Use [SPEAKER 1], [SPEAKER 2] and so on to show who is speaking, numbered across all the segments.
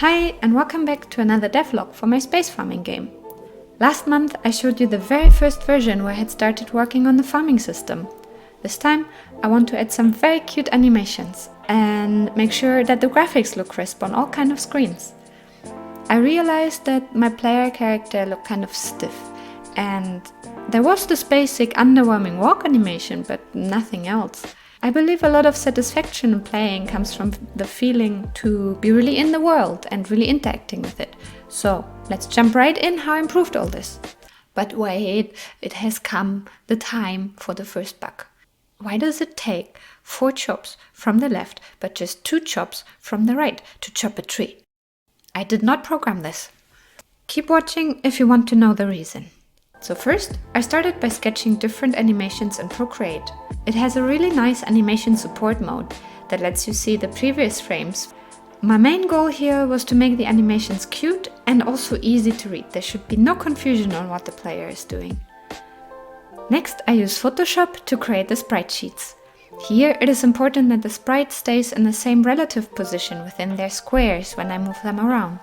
[SPEAKER 1] Hi and welcome back to another devlog for my space farming game. Last month I showed you the very first version where I had started working on the farming system. This time I want to add some very cute animations and make sure that the graphics look crisp on all kind of screens. I realized that my player character looked kind of stiff and there was this basic underwhelming walk animation but nothing else. I believe a lot of satisfaction in playing comes from the feeling to be really in the world and really interacting with it. So let's jump right in how I improved all this. But wait, it has come the time for the first bug. Why does it take 4 chops from the left but just 2 chops from the right to chop a tree? I did not program this. Keep watching if you want to know the reason. So first, I started by sketching different animations in Procreate. It has a really nice animation support mode that lets you see the previous frames. My main goal here was to make the animations cute and also easy to read. There should be no confusion on what the player is doing. Next, I use Photoshop to create the sprite sheets. Here, it is important that the sprite stays in the same relative position within their squares when I move them around.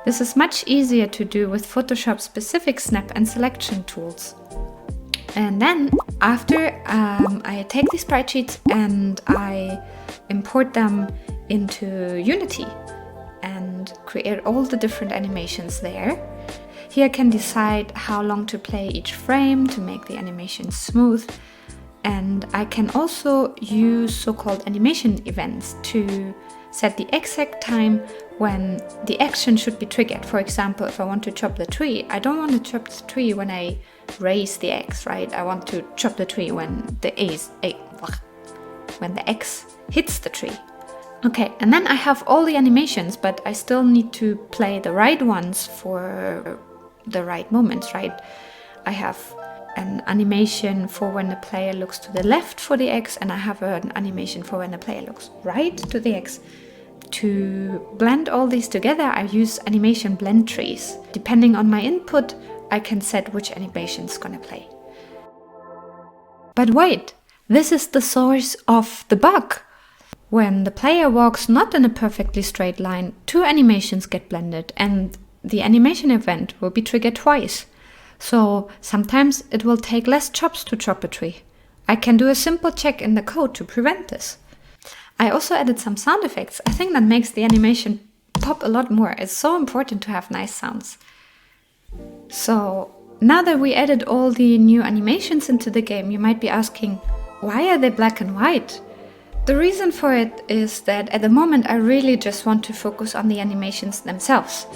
[SPEAKER 1] This is much easier to do with Photoshop's specific snap and selection tools. And then, after I take these sprite sheets and I import them into Unity and create all the different animations there. Here I can decide how long to play each frame to make the animation smooth. And I can also use so-called animation events to set the exact time when the action should be triggered. For example, if I want to chop the tree, I don't want to chop the tree when I raise the X, right? I want to chop the tree when the X hits the tree. Okay, and then I have all the animations, but I still need to play the right ones for the right moments, right? I have an animation for when the player looks to the left for the X, and I have an animation for when the player looks right to the X. To blend all these together, I use animation blend trees. Depending on my input, I can set which animation is gonna play. But wait, this is the source of the bug. When the player walks not in a perfectly straight line, 2 animations get blended and the animation event will be triggered twice. So sometimes it will take less chops to chop a tree. I can do a simple check in the code to prevent this. I also added some sound effects. I think that makes the animation pop a lot more. It's so important to have nice sounds. So now that we added all the new animations into the game, you might be asking, why are they black and white? The reason for it is that at the moment I really just want to focus on the animations themselves.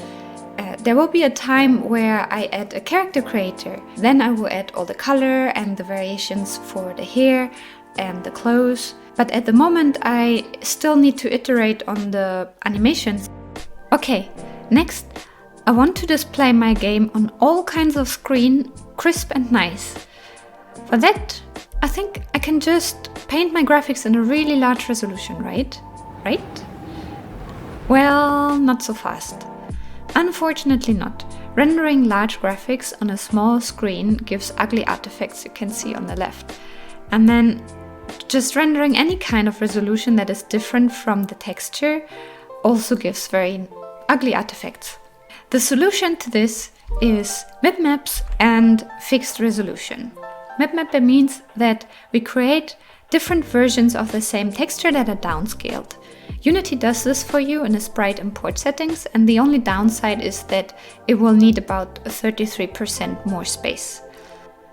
[SPEAKER 1] There will be a time where I add a character creator. Then I will add all the color and the variations for the hair and the clothes. But at the moment I still need to iterate on the animations. Okay, next I want to display my game on all kinds of screen, crisp and nice. For that, I think I can just paint my graphics in a really large resolution, right? Right? Well, not so fast. Unfortunately not. Rendering large graphics on a small screen gives ugly artifacts you can see on the left. And then just rendering any kind of resolution that is different from the texture also gives very ugly artifacts. The solution to this is mipmaps and fixed resolution. Mipmapping means that we create different versions of the same texture that are downscaled. Unity does this for you in the sprite import settings, and the only downside is that it will need about 33% more space.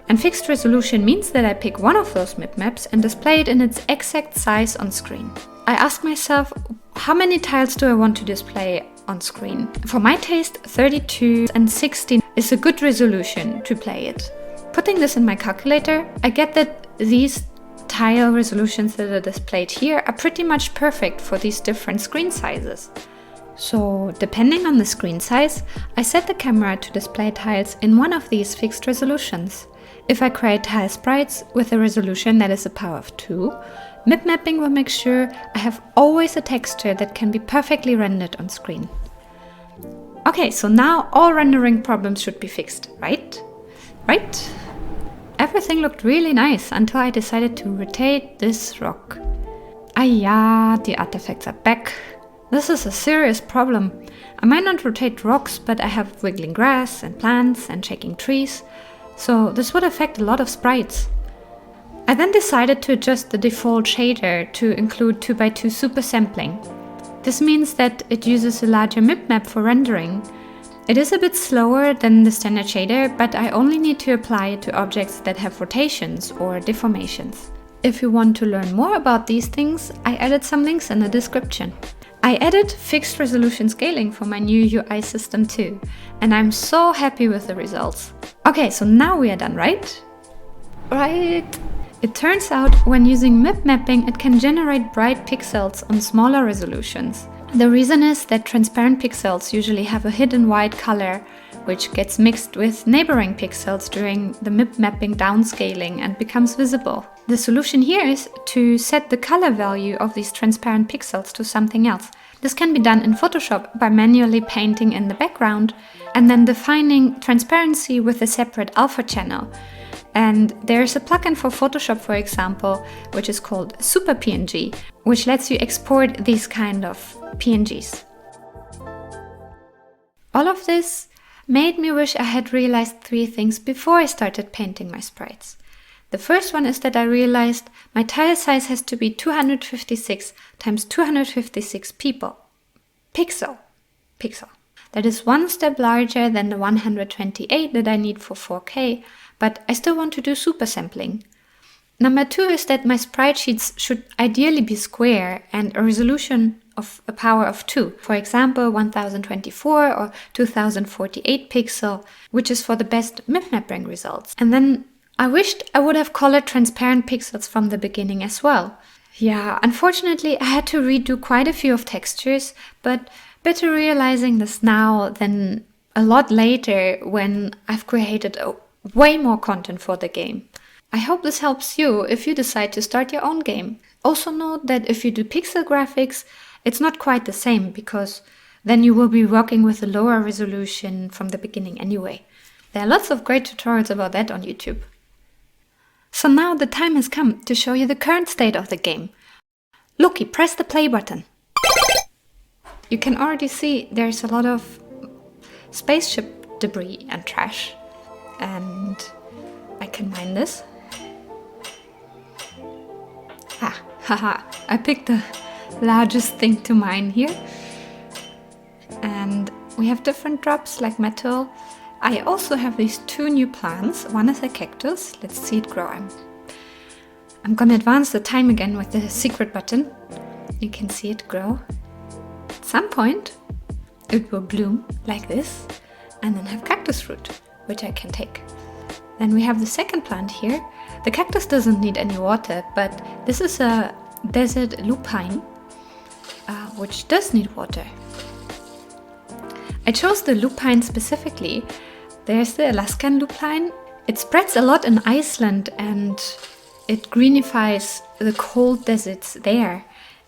[SPEAKER 1] And fixed resolution means that I pick one of those mipmaps and display it in its exact size on screen. I ask myself, how many tiles do I want to display on screen? For my taste, 32 and 16 is a good resolution to play it. Putting this in my calculator, I get that these tile resolutions that are displayed here are pretty much perfect for these different screen sizes. So, depending on the screen size, I set the camera to display tiles in one of these fixed resolutions. If I create tile sprites with a resolution that is a power of 2, mipmapping will make sure I have always a texture that can be perfectly rendered on screen. Okay, so now all rendering problems should be fixed, right? Right? Everything looked really nice until I decided to rotate this rock. Ah yeah, the artifacts are back. This is a serious problem. I might not rotate rocks, but I have wiggling grass and plants and shaking trees, so this would affect a lot of sprites. I then decided to adjust the default shader to include 2x2 super sampling. This means that it uses a larger mipmap for rendering. It is a bit slower than the standard shader, but I only need to apply it to objects that have rotations or deformations. If you want to learn more about these things, I added some links in the description. I added fixed resolution scaling for my new UI system too, and I'm so happy with the results. Okay, so now we are done, right? Right! It turns out when using mipmapping, it can generate bright pixels on smaller resolutions. The reason is that transparent pixels usually have a hidden white color, which gets mixed with neighboring pixels during the mipmapping downscaling and becomes visible. The solution here is to set the color value of these transparent pixels to something else. This can be done in Photoshop by manually painting in the background and then defining transparency with a separate alpha channel. And there's a plugin for Photoshop, for example, which is called Super PNG, which lets you export these kind of PNGs. All of this made me wish I had realized 3 things before I started painting my sprites. The first one is that I realized my tile size has to be 256 times 256 pixel. That is 1 step larger than the 128 that I need for 4K, but I still want to do super sampling. Number 2 is that my sprite sheets should ideally be square and a resolution of a power of 2. For example, 1024 or 2048 pixel, which is for the best mipmapping results. And then I wished I would have colored transparent pixels from the beginning as well. Yeah, unfortunately I had to redo quite a few of textures, but better realizing this now than a lot later when I've created way more content for the game. I hope this helps you if you decide to start your own game. Also note that if you do pixel graphics, it's not quite the same because then you will be working with a lower resolution from the beginning anyway. There are lots of great tutorials about that on YouTube. So now the time has come to show you the current state of the game. Looky, press the play button. You can already see there's a lot of spaceship debris and trash. And I can mine this. Haha, I picked the largest thing to mine here. And we have different drops like metal. I also have these 2 new plants. One is a cactus. Let's see it grow. I'm gonna advance the time again with the secret button. You can see it grow. At some point, it will bloom like this and then have cactus fruit, which I can take. Then we have the second plant here. The cactus doesn't need any water, but this is a desert lupine, which does need water. I chose the lupine specifically. There's the Alaskan lupine. It spreads a lot in Iceland and it greenifies the cold deserts there.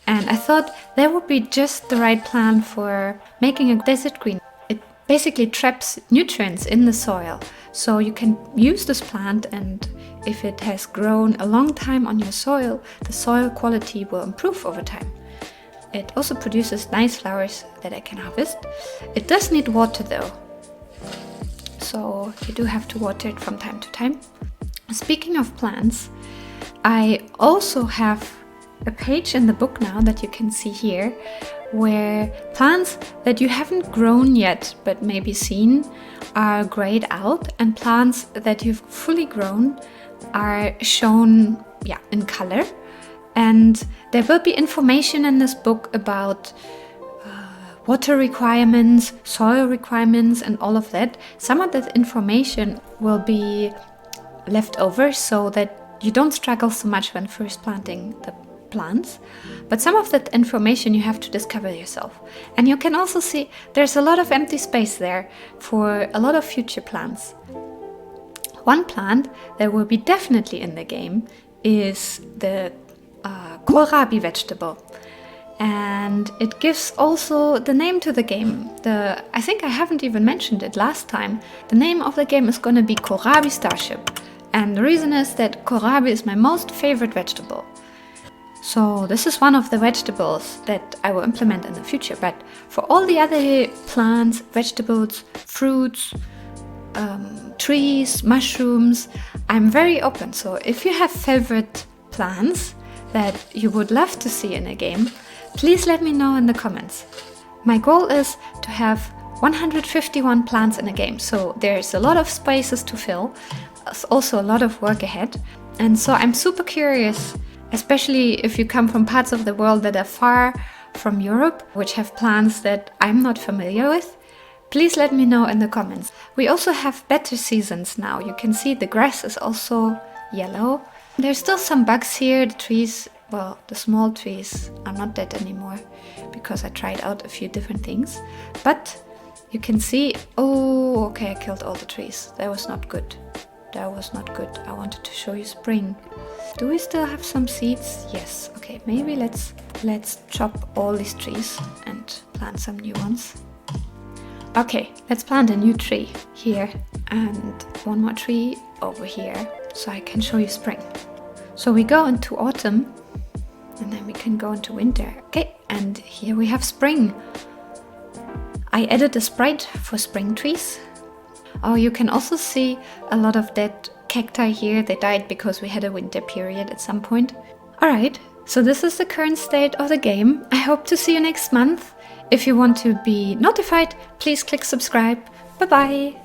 [SPEAKER 1] And I thought that would be just the right plant for making a desert green. It basically traps nutrients in the soil. So you can use this plant, and if it has grown a long time on your soil, the soil quality will improve over time. It also produces nice flowers that I can harvest. It does need water though, so you do have to water it from time to time. Speaking of plants, I also have a page in the book now that you can see here, where plants that you haven't grown yet but maybe seen are grayed out, and plants that you've fully grown are shown in color. And there will be information in this book about water requirements, soil requirements, and all of that. Some of that information will be left over so that you don't struggle so much when first planting the plants, but some of that information you have to discover yourself. And you can also see there's a lot of empty space there for a lot of future plants. One plant that will be definitely in the game is the Kohlrabi vegetable, and it gives also the name to the game. I think I haven't even mentioned it last time. The name of the game is going to be Kohlrabi Starship, and the reason is that kohlrabi is my most favorite vegetable. So this is one of the vegetables that I will implement in the future, but for all the other plants, vegetables, fruits, trees, mushrooms, I'm very open. So if you have favorite plants that you would love to see in a game, please let me know in the comments. My goal is to have 151 plants in a game, so there's a lot of spaces to fill, also a lot of work ahead. And so I'm super curious, especially if you come from parts of the world that are far from Europe, which have plants that I'm not familiar with. Please let me know in the comments. We also have better seasons now. You can see the grass is also yellow. There's still some bugs here. The trees, well, the small trees are not dead anymore because I tried out a few different things. But you can see, oh, okay, I killed all the trees. That was not good. That was not good. I wanted to show you spring. Do we still have some seeds? Yes. Okay, maybe let's chop all these trees and plant some new ones. Okay, let's plant a new tree here and one more tree over here so I can show you spring. So we go into autumn and then we can go into winter. Okay, and here we have spring. I added a sprite for spring trees. Oh, you can also see a lot of dead cacti here. They died because we had a winter period at some point. Alright, so this is the current state of the game. I hope to see you next month. If you want to be notified, please click subscribe. Bye bye!